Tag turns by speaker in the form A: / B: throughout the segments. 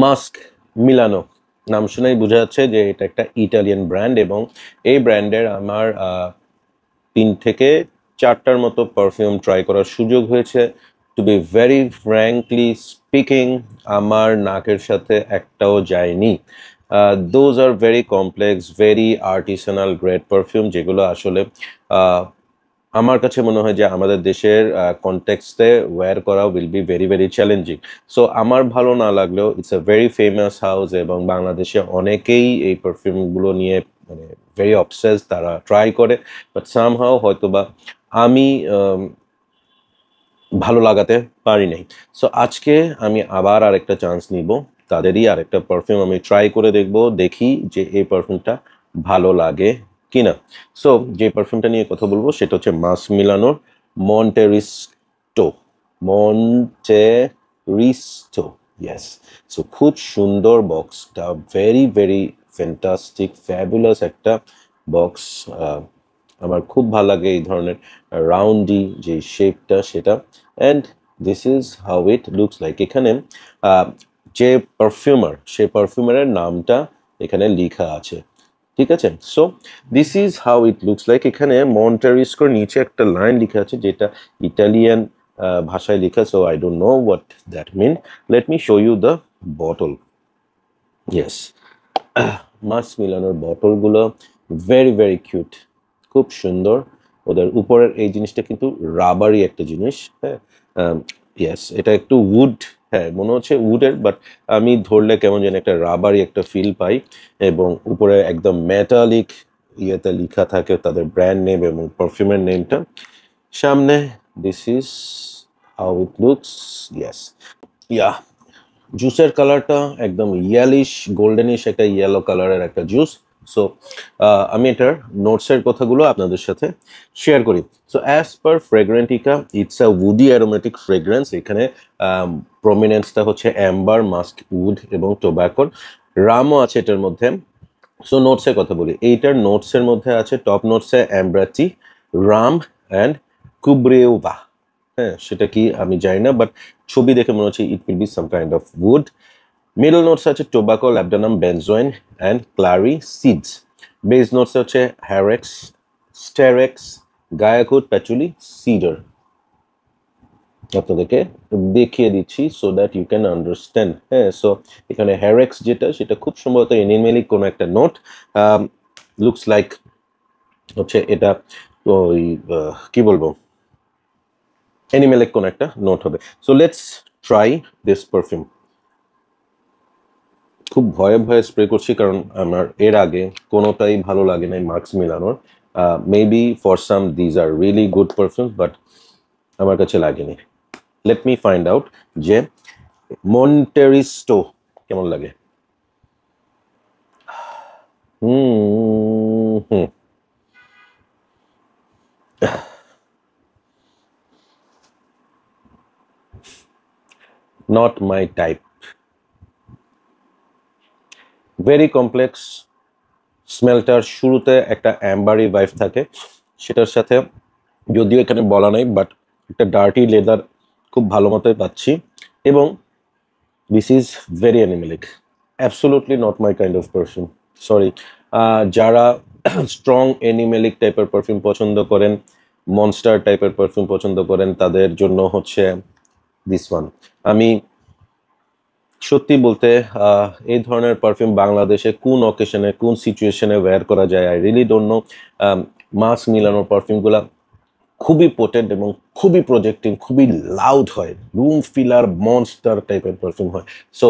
A: Mask মিলানো নাম শুনেই বোঝা যাচ্ছে যে এটা একটা ইটালিয়ান ব্র্যান্ড এবং এই ব্র্যান্ডের আমার 3 থেকে 4টার মতো পারফিউম ট্রাই করার সুযোগ হয়েছে। To be very frankly speaking, আমার নাকের সাথে একটাও যায়নি। Those are very complex, very artisanal grade perfume, যেগুলো আসলে আমার কাছে মনে হয় যে আমাদের দেশের কনটেক্সটে ওয়্যার করা will be very very challenging. So আমার ভালো না লাগলেও it's a very famous house এবং বাংলাদেশে অনেকেই এই পারফিউমগুলো নিয়ে মানে ভেরি অবসেস, তারা ট্রাই করে, বাট সামহাও হয়তোবা আমি ভালো লাগাতে পারি নাই। সো আজকে আমি আবার আরেকটা চান্স নিব, তাদেরই আরেকটা পারফিউম আমি ট্রাই করে দেখব, দেখি যে এই পারফিউমটা ভালো লাগে কিনা। সো যে পারফিউমটা নিয়ে কথা বলবো সেটা হচ্ছে মাস্ক মিলানোর মন্টেরিস্টো। মন্টেরিস্টো, ইয়েস। সো খুব সুন্দর বক্সটা, ভেরি ভেরি ফ্যান্টাস্টিক ফ্যাবুলাস একটা বক্স। আমার খুব ভালো লাগে এই ধরনের রাউন্ডি যে শেপটা সেটা। And this is how it looks like. এখানে যে পারফিউমার, সেই পারফিউমারের নামটা এখানে লেখা আছে, ঠিক আছে? So this is how it looks like. এখানে মন্টেরিস্কোর নিচে একটা লাইন লেখা আছে যেটা ইটালিয়ান ভাষায় লেখা, so I don't know what that mean. Let me show you the bottle. Yes, Masque মিলানোর বটলগুলো ভেরি ভেরি কিউট, খুব সুন্দর। ওদের উপরের এই জিনিসটা কিন্তু রাবারই একটা জিনিস, হ্যাঁ। ইয়েস, এটা একটু উড, হ্যাঁ মনে হচ্ছে উডের, বাট আমি ধরলে কেমন যেন একটা রাবারই একটা ফিল পাই। এবং উপরে একদম মেটালিক ইয়েতে লেখা থাকে তাদের ব্র্যান্ড নেম এবং পারফিউমের নেমটা সামনে। This is how it looks. Yes, yeah, জুসের কালারটা একদম ইয়েলিশ গোল্ডেনিশ, একটা ইয়েলো কালারের একটা জুস। সো আমি এটার নোটসের কথাগুলো আপনাদের সাথে শেয়ার করি। So as per Fragrantica, it's a woody aromatic fragrance. এখানে প্রমিনেন্সটা হচ্ছে অ্যাম্বার, মাস্ক, উড এবং টোব্যাকোর। রামও আছে এটার মধ্যে। সো নোটসের কথা বলি, এইটার নোটসের মধ্যে আছে, টপ নোটসে অ্যাম্ব্রাটি, রাম অ্যান্ড কুব্রেওভা। হ্যাঁ, সেটা কি আমি জানি না, বাট ছবি দেখে মনে হচ্ছে it will be some kind of wood. Middle notes আছে tobacco, labdanum, benzoin and clary seeds. Base notes হচ্ছে hyrax, styrax, guaiacwood, patchouli, cedar. আপনাদেরকে দেখিয়ে দিচ্ছি so that you can understand. হ্যাঁ, সো এখানে হ্যারেক্স যেটা, সেটা খুব সম্ভবত এনিমেলিক কোনো একটা নোট। লুকস লাইক হচ্ছে এটা ওই কি বলবো, অ্যানিমেলিক কোনো একটা নোট হবে। So let's try this perfume. খুব ভয়ে ভয়ে স্প্রে করছি কারণ আমার এর আগে কোনোটাই ভালো লাগে নাই মাস্ক মিলানোর। Maybe for some these are really good perfumes, but আমার কাছে লাগেনি। লেট মি ফাইন্ড আউট যে মন্টেরিস্টো কেমন লাগে। Hmm hmm not my type, very complex. স্মেলটার শুরুতে একটা অ্যাম্বারি ভাইব থাকে, সেটার সাথে যদিও এখানে বলা নাই, বাট একটা ডার্টি লেদার খুব ভালো মতোই পাচ্ছি। এবং this is very animalic, absolutely not my kind of perfume, sorry. যারা স্ট্রং অ্যানিমেলিক টাইপের পারফিউম পছন্দ করেন, মনস্টার টাইপের পারফিউম পছন্দ করেন, তাদের জন্য হচ্ছে দিস ওয়ান। আমি সত্যি বলতে এই ধরনের পারফিউম বাংলাদেশে কোন অকেশনে, কোন সিচুয়েশনে ওয়্যার করা যায় I really don't know. Masque মিলানোর পারফিউমগুলা খুবই পোটেন্ট এবং খুবই প্রজেক্টিং, খুবই লাউড হয়, রুম ফিলার মনস্টার টাইপের পারফিউম হয়। So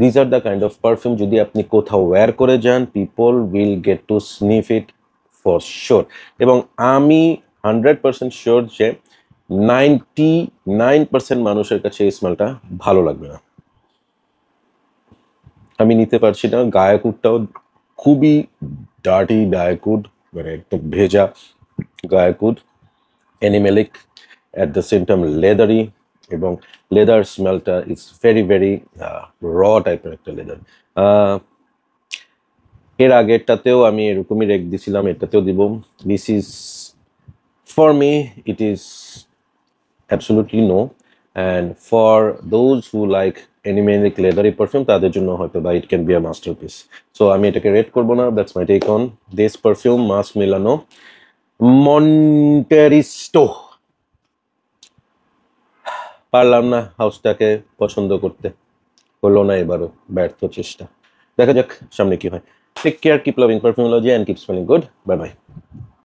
A: these are the kind of perfume, যদি আপনি কোথাও ওয়্যার করে যান, people will get to sniff it for sure. এবং আমি 100% শিওর যে 99% মানুষের কাছে এই স্মেলটা ভালো লাগবে না। আমি নিতে পারছি না। গায়াকুডটাও খুবই ডার্টি গায়াকুড, মানে একদম ভেজা গায়াকুড, অ্যানিমেলিক অ্যাট দ্য সেম টাইম লেদারি, এবং লেদার স্মেলটা ইজ ভেরি ভেরি র টাইপের একটা লেদার। এর আগেরটাতেও আমি এরকমই রেক দিছিলাম, এটাতেও দিব। This is for me, it is absolutely no. and for those who like animalic leathery perfume তাদের জন্য হয়তো বা it can be a masterpiece. So আমি এটাকে রেট করব না. That's my take on this perfume, Mas Milano Monteristo. পারলাম না হাউসটাকে পছন্দ করতে, হলো না এবারও, ব্যর্থ চেষ্টা। দেখা যাক সামনে কি হয়। Take care, keep loving perfumology, and keep smelling good. Bye by.